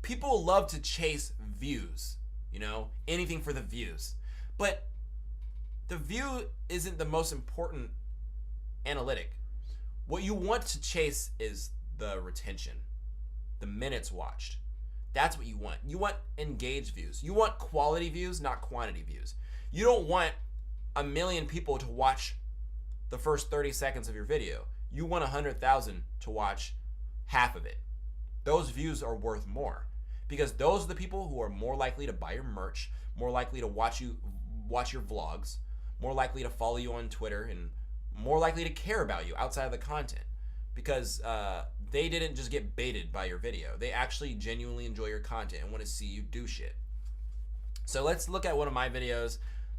people love to chase views, you know, anything for the views. But the view isn't the most important analytic. What you want to chase is the retention, the minutes watched. That's what you want. You want engaged views. You want quality views, not quantity views. You don't want 1 million people to watch the first 30 seconds of your video. You want 100,000 to watch half of it. Those views are worth more because those are the people who are more likely to buy your merch, more likely to watch your vlogs, more likely to follow you on Twitter, and more likely to care about you outside of the content because they didn't just get baited by your video. They actually genuinely enjoy your content and want to see you do shit. So let's look at one of my videos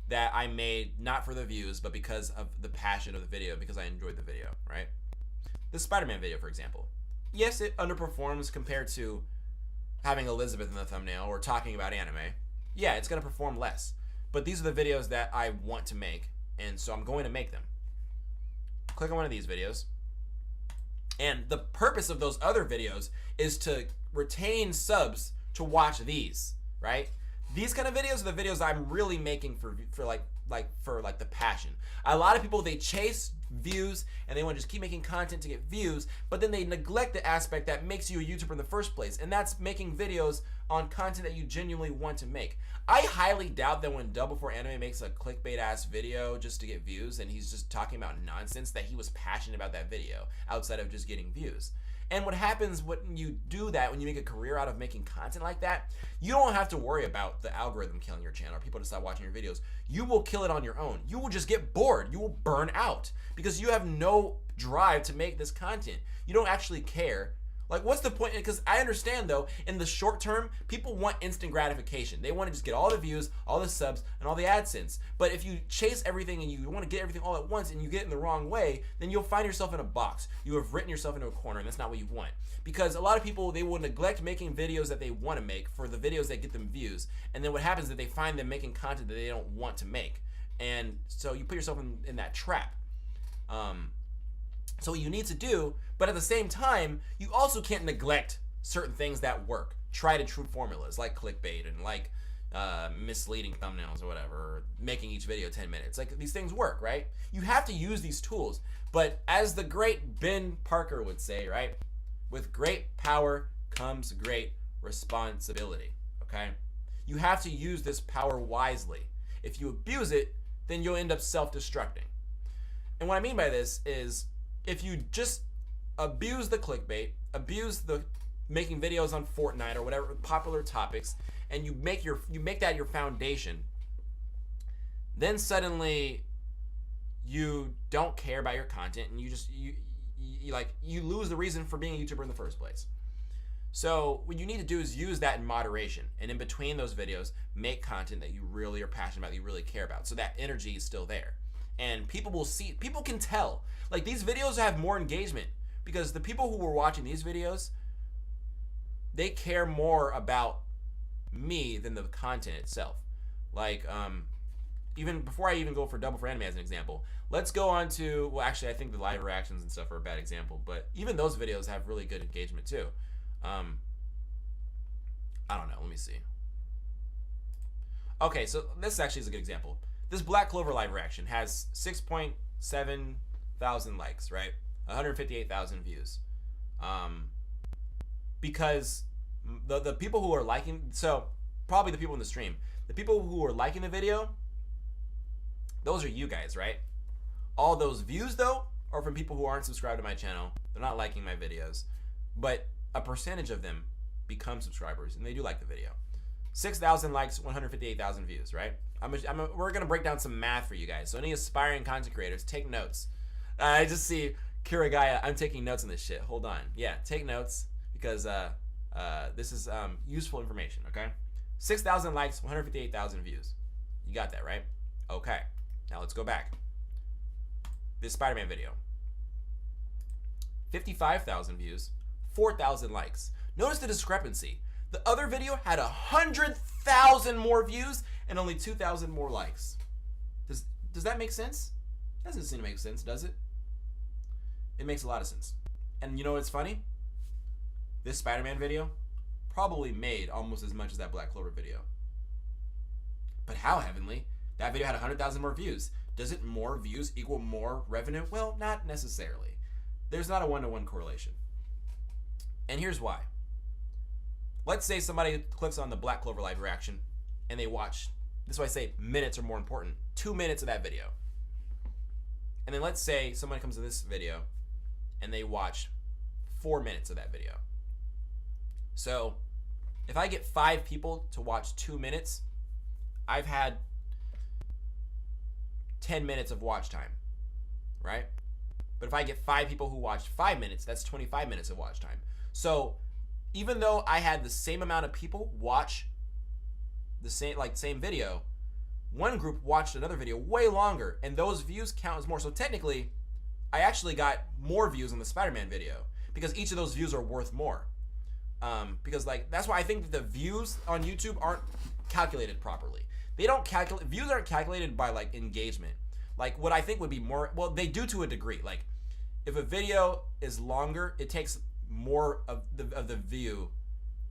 that I made not for the views, but because of the passion of the video, because I enjoyed the video, right? The Spider-Man video, for example. Yes, it underperforms compared to having Elizabeth in the thumbnail or talking about anime. Yeah, it's going to perform less. But these are the videos that I want to make, and so I'm going to make them. Click on one of these videos. And the purpose of those other videos is to retain subs to watch these, right? These kind of videos are the videos I'm really making for the passion. A lot of people, they chase views and they want to just keep making content to get views, but then they neglect the aspect that makes you a YouTuber in the first place, and that's making videos on content that you genuinely want to make. I highly doubt that when Double for Anime makes a clickbait ass video just to get views and he's just talking about nonsense, that he was passionate about that video outside of just getting views. And what happens when you do that, when you make a career out of making content like that, you don't have to worry about the algorithm killing your channel or people to stop watching your videos. You will kill it on your own. You will just get bored. You will burn out because you have no drive to make this content. You don't actually care. Like, what's the point? Because I understand, though, in the short term, people want instant gratification. They want to just get all the views, all the subs, and all the AdSense. But if you chase everything and you want to get everything all at once and you get it in the wrong way, then you'll find yourself in a box. You have written yourself into a corner, and that's not what you want. Because a lot of people, they will neglect making videos that they want to make for the videos that get them views. And then what happens is that they find them making content that they don't want to make. And so you put yourself in that trap. So what you need to do, but at the same time, you also can't neglect certain things that work. Tried and true formulas like clickbait and like misleading thumbnails or whatever, or making each video 10 minutes. Like, these things work, right? You have to use these tools. But as the great Ben Parker would say, right? With great power comes great responsibility, okay? You have to use this power wisely. If you abuse it, then you'll end up self-destructing. And what I mean by this is, if you just abuse the clickbait, abuse the making videos on Fortnite or whatever popular topics, and you make that your foundation, then suddenly you don't care about your content, and you lose the reason for being a YouTuber in the first place. So what you need to do is use that in moderation, and in between those videos, make content that you really are passionate about, that you really care about, so that energy is still there. And people will see, people can tell. Like, these videos have more engagement because the people who were watching these videos, they care more about me than the content itself. Like, even before I even go for Double for Anime as an example, let's go on to, well, actually, I think the live reactions and stuff are a bad example, but even those videos have really good engagement too. I don't know, let me see. Okay, so this actually is a good example. This Black Clover live reaction has 6.7 thousand likes, right? 158,000 views. Because the people who are liking, so probably the people in the stream, the people who are liking the video, those are you guys, right? All those views, though, are from people who aren't subscribed to my channel. They're not liking my videos. But a percentage of them become subscribers, and they do like the video. 6,000 likes, 158,000 views, right? We're going to break down some math for you guys. So any aspiring content creators, take notes. I just see Kirigaya. I'm taking notes on this shit. Hold on. Yeah, take notes because this is useful information, okay? 6,000 likes, 158,000 views. You got that, right? Okay. Now let's go back. This Spider-Man video. 55,000 views, 4,000 likes. Notice the discrepancy. The other video had 100,000 more views and only 2,000 more likes. Does that make sense? Doesn't seem to make sense, does it? It makes a lot of sense. And you know what's funny? This Spider-Man video probably made almost as much as that Black Clover video. But how, Heavenly? That video had 100,000 more views. Does it more views equal more revenue? Well, not necessarily. There's not a one-to-one correlation. And here's why. Let's say somebody clicks on the Black Clover live reaction and they watch, this is why I say minutes are more important, 2 minutes of that video. And then let's say somebody comes to this video and they watch 4 minutes of that video. So if I get 5 people to watch 2 minutes, I've had 10 minutes of watch time, right? But if I get 5 people who watched 5 minutes, that's 25 minutes of watch time. So even though I had the same amount of people watch the same video, one group watched another video way longer, and those views count as more. So technically, I actually got more views on the Spider-Man video because each of those views are worth more. Because that's why I think that the views on YouTube aren't calculated properly. They don't calculate, views aren't calculated by engagement. Like what I think would be more, well, they do to a degree. Like if a video is longer, it takes more of the view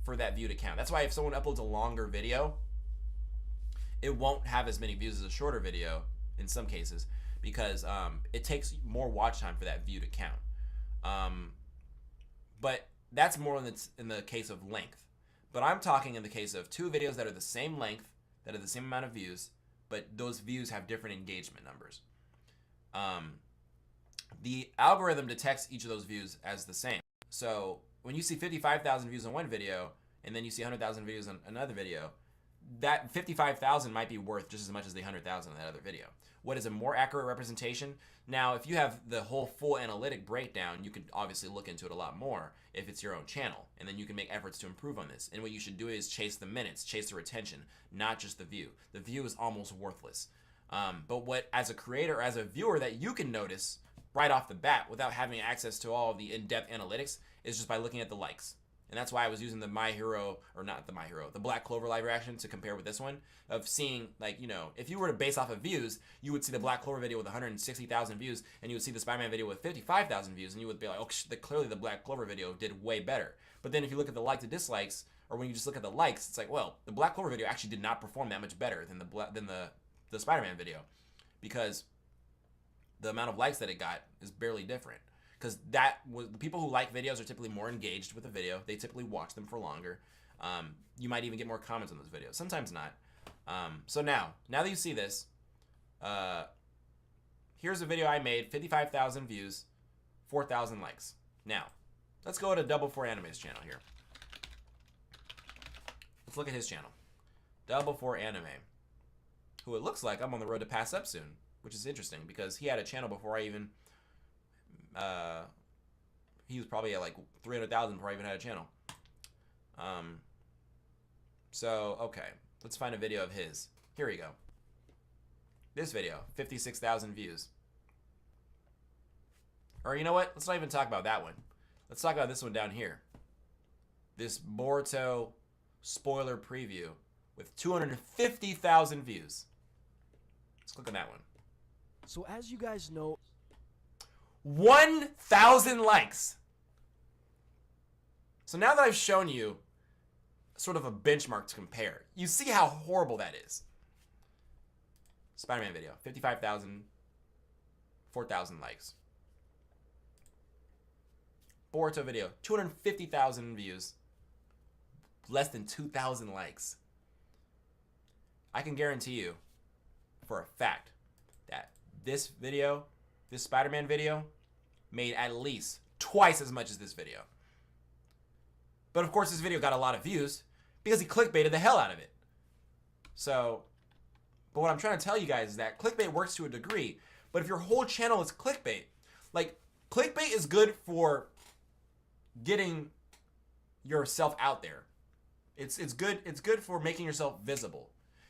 for that view to count. That's why if someone uploads a longer video, it won't have as many views as a shorter video in some cases because it takes more watch time for that view to count. But that's more in the case of length. But I'm talking in the case of 2 videos that are the same length, that are the same amount of views, but those views have different engagement numbers. The algorithm detects each of those views as the same. So when you see 55,000 views on one video, and then you see 100,000 views on another video, that 55,000 might be worth just as much as the 100,000 in that other video. What is a more accurate representation? Now, if you have the whole full analytic breakdown, you could obviously look into it a lot more if it's your own channel, and then you can make efforts to improve on this. And what you should do is chase the minutes, chase the retention, not just the view. The view is almost worthless. But what, as a creator, as a viewer, that you can notice right off the bat without having access to all of the in-depth analytics is just by looking at the likes. And that's why I was using the the Black Clover live reaction to compare with this one, of seeing, if you were to base off of views, you would see the Black Clover video with 160,000 views, and you would see the Spider-Man video with 55,000 views, and you would be like, oh, clearly the Black Clover video did way better. But then if you look at the likes to dislikes, or when you just look at the likes, it's like, well, the Black Clover video actually did not perform that much better than the Spider-Man video, because the amount of likes that it got is barely different. Because the people who like videos are typically more engaged with the video. They typically watch them for longer. You might even get more comments on those videos. Sometimes not. So now that you see this, here's a video I made, 55,000 views, 4,000 likes. Now, let's go to Double Four Anime's channel here. Let's look at his channel. Double Four Anime, who it looks like I'm on the road to pass up soon, which is interesting because he had a channel before I even... he was probably at 300,000 before I even had a channel. So, okay. Let's find a video of his. Here we go. This video, 56,000 views. Or you know what? Let's not even talk about that one. Let's talk about this one down here. This Boruto spoiler preview with 250,000 views. Let's click on that one. So as you guys know, 1,000 likes. So now that I've shown you sort of a benchmark to compare, you see how horrible that is. Spider-Man video, 55,000, 4,000 likes. Boruto video, 250,000 views, less than 2,000 likes. I can guarantee you for a fact that this video, this Spider-Man video, made at least twice as much as this video. But of course this video got a lot of views because he clickbaited the hell out of it. So, but what I'm trying to tell you guys is that clickbait works to a degree, but if your whole channel is clickbait, clickbait is good for getting yourself out there. It's good for making yourself visible.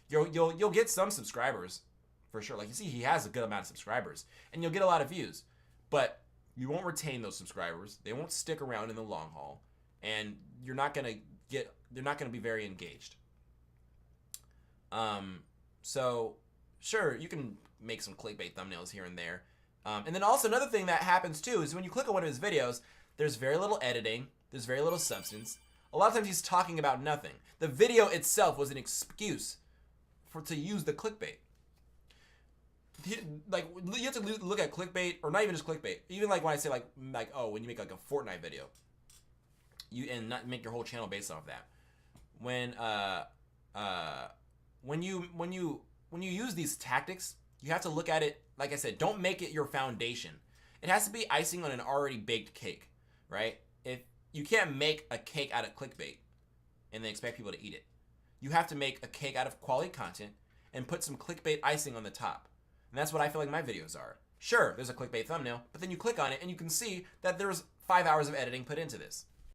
You'll get some subscribers for sure. Like you see, he has a good amount of subscribers, and you'll get a lot of views, but you won't retain those subscribers. They won't stick around in the long haul, and they're not gonna be very engaged. So sure, you can make some clickbait thumbnails here and there. And then also another thing that happens too is when you click on one of his videos, there's very little editing, there's very little substance. A lot of times he's talking about nothing. The video itself was an excuse to use the clickbait. Like, you have to look at clickbait, or not even just clickbait. Even like when I say like oh, when you make like a Fortnite video, and not make your whole channel based off that. When you use these tactics, you have to look at it, like I said, don't make it your foundation. It has to be icing on an already baked cake, right? If you can't make a cake out of clickbait and then expect people to eat it. You have to make a cake out of quality content and put some clickbait icing on the top. And that's what I feel like my videos are. Sure, there's a clickbait thumbnail, but then you click on it and you can see that there's 5 hours of editing put into this.